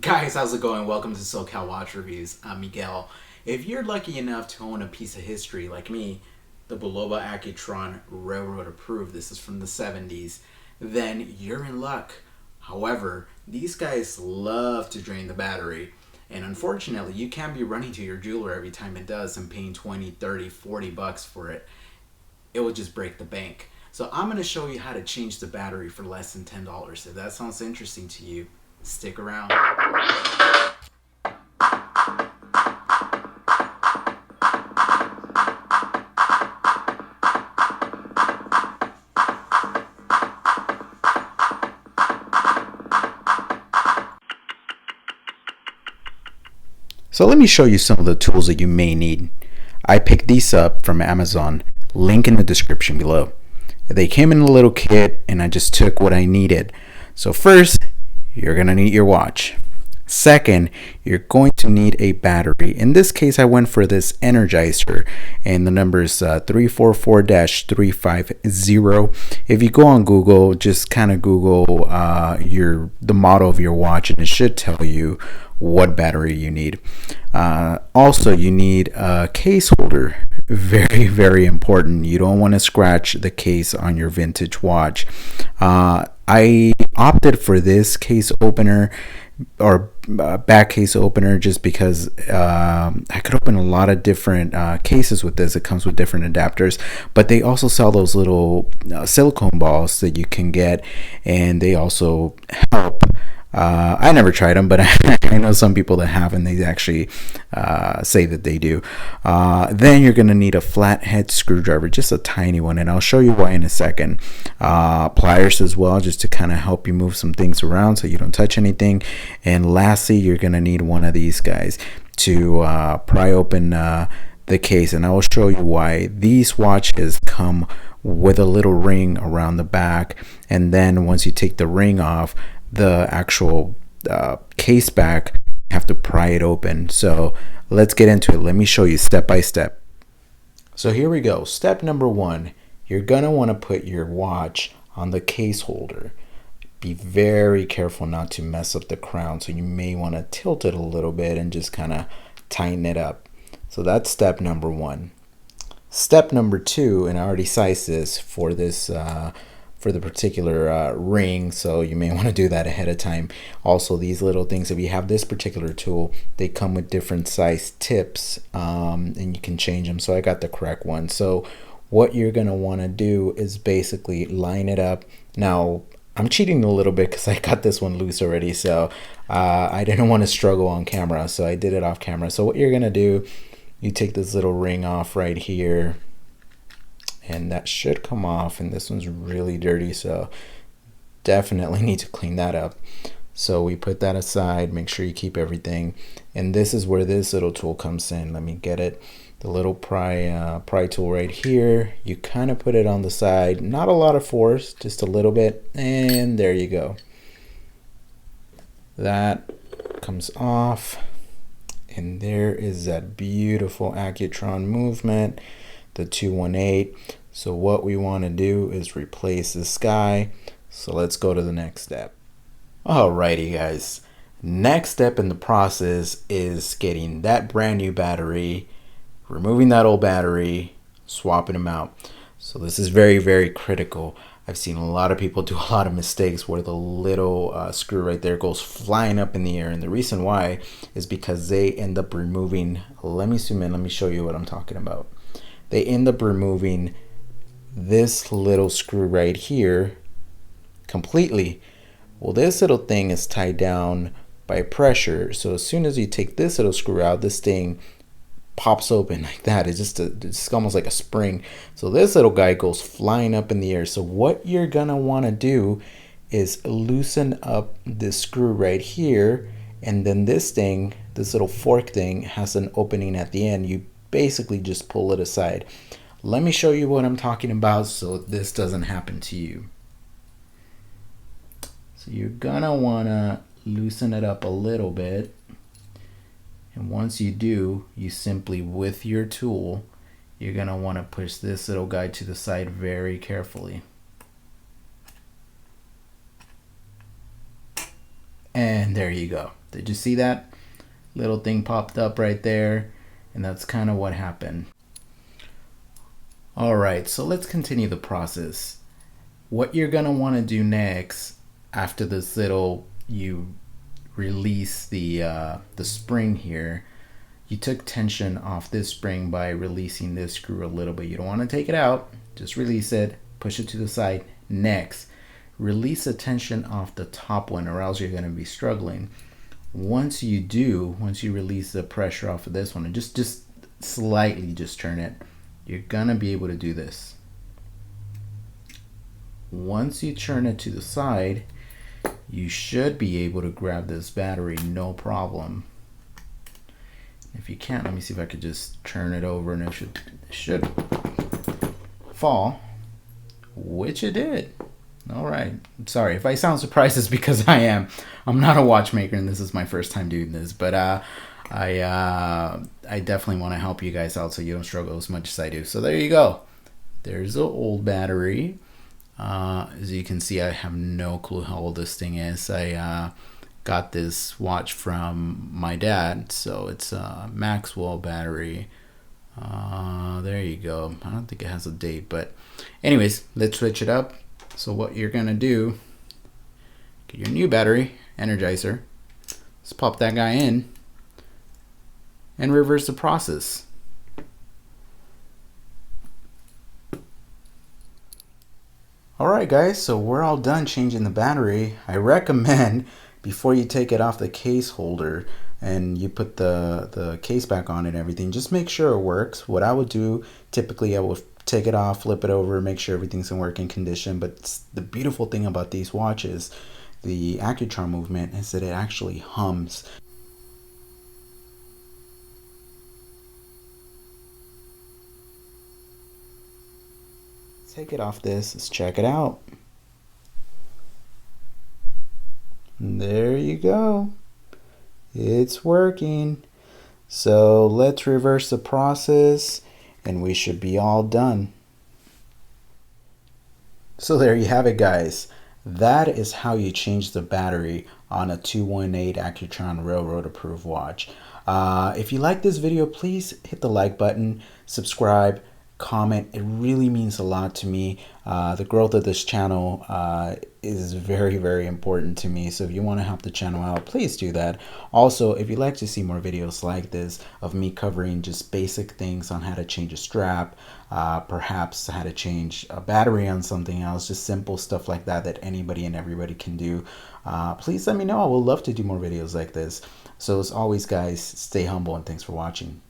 Guys, how's it going? Welcome to SoCal Watch Reviews. I'm Miguel. If you're lucky enough to own a piece of history like me, the Bulova Accutron Railroad approved, this is from the 70s, then you're in luck. However, these guys love to drain the battery. And unfortunately, you can't be running to your jeweler every time it does and paying 20, 30, 40 bucks for it. It will just break the bank. So I'm going to show you how to change the battery for less than $10. If that sounds interesting to you, stick around. So let me show you some of the tools that you may need. I picked these up from Amazon, link in the description below. They came in a little kit and I just took what I needed. So first, you're going to need your watch. Second, you're going to need a battery. In this case, I went for this Energizer and the number is 344-350. If you go on Google, just kind of Google the model of your watch and it should tell you what battery you need. Also, you need a case holder. Very, very important. You don't want to scratch the case on your vintage watch. I opted for this case opener or back case opener just because I could open a lot of different cases with this. It comes with different adapters, but they also sell those little silicone balls that you can get, and they also help. I never tried them, but I know some people that have, and they actually say that they do. Then you're going to need a flathead screwdriver, just a tiny one, and I'll show you why in a second. Pliers as well, just to kind of help you move some things around so you don't touch anything. And lastly, you're going to need one of these guys to pry open the case, and I will show you why. These watches come with a little ring around the back, and then once you take the ring off, the actual case back, you have to pry it open. So let's get into it. Let me show you step by step. So here we go. Step number one, you're gonna want to put your watch on the case holder. Be very careful not to mess up the crown, so you may want to tilt it a little bit and just kind of tighten it up. So that's step number one. Step number two, and I already sized this for this for the particular ring, so you may want to do that ahead of time. Also, these little things, if you have this particular tool, they come with different size tips, and you can change them. So I got the correct one. So what you're going to want to do is basically line it up. Now I'm cheating a little bit because I got this one loose already, so I didn't want to struggle on camera, so I did it off camera. So what you're going to do, you take this little ring off right here, and that should come off, and this one's really dirty, so definitely need to clean that up. So we put that aside, make sure you keep everything, and this is where this little tool comes in. Let me get it. The little pry tool right here. You kind of put it on the side, not a lot of force, just a little bit, and there you go. That comes off, and there is that beautiful Accutron movement, the 218. So what we want to do is replace this guy. So let's go to the next step. Alrighty guys, next step in the process is getting that brand new battery, removing that old battery, swapping them out. So this is very, very critical. I've seen a lot of people do a lot of mistakes where the little screw right there goes flying up in the air, and the reason why is because they end up removing, let me zoom in, let me show you what I'm talking about. They end up removing this little screw right here completely. Well, this little thing is tied down by pressure, so as soon as you take this little screw out, this thing pops open like that. It's almost like a spring. So this little guy goes flying up in the air. So what you're gonna want to do is loosen up this screw right here, and then this thing, this little fork thing, has an opening at the end. You basically just pull it aside. Let me show you what I'm talking about so this doesn't happen to you. So you're gonna wanna loosen it up a little bit, and once you do, you simply, with your tool, you're gonna wanna push this little guy to the side very carefully. And there you go. Did you see that? Little thing popped up right there, and that's kind of what happened. All right, so let's continue the process. What you're gonna want to do next, after this little, you release the spring here. You took tension off this spring by releasing this screw a little bit. You don't want to take it out, just release it, push it to the side. Next, release the tension off the top one, or else you're going to be struggling. Once you release the pressure off of this one, and just slightly just turn it, you're going to be able to do this. Once you turn it to the side, you should be able to grab this battery no problem. If you can't, let me see if I could just turn it over, and it should fall, which it did. All right. I'm sorry if I sound surprised, it's because I am. I'm not a watchmaker, and this is my first time doing this, but I definitely want to help you guys out so you don't struggle as much as I do. So there you go. There's an old battery. As you can see, I have no clue how old this thing is. I got this watch from my dad, so it's a Maxwell battery. There you go. I don't think it has a date, but anyways, let's switch it up. So what you're gonna do, get your new battery, Energizer. Let's pop that guy in and reverse the process. Alright guys, so we're all done changing the battery. I recommend, before you take it off the case holder and you put the case back on and everything, just make sure it works. What I would do, typically I would take it off, flip it over, make sure everything's in working condition. But the beautiful thing about these watches, the Accutron movement, is that it actually hums. Take it off this, let's check it out. And there you go. It's working. So let's reverse the process and we should be all done. So there you have it, guys. That is how you change the battery on a 218 Accutron Railroad approved watch. If you like this video, please hit the like button, subscribe, comment. It really means a lot to me. The growth of this channel is very, very important to me. So if you want to help the channel out, please do that. Also, if you'd like to see more videos like this of me covering just basic things on how to change a strap, perhaps how to change a battery on something else, just simple stuff like that that anybody and everybody can do, please let me know. I would love to do more videos like this. So as always, guys, stay humble and thanks for watching.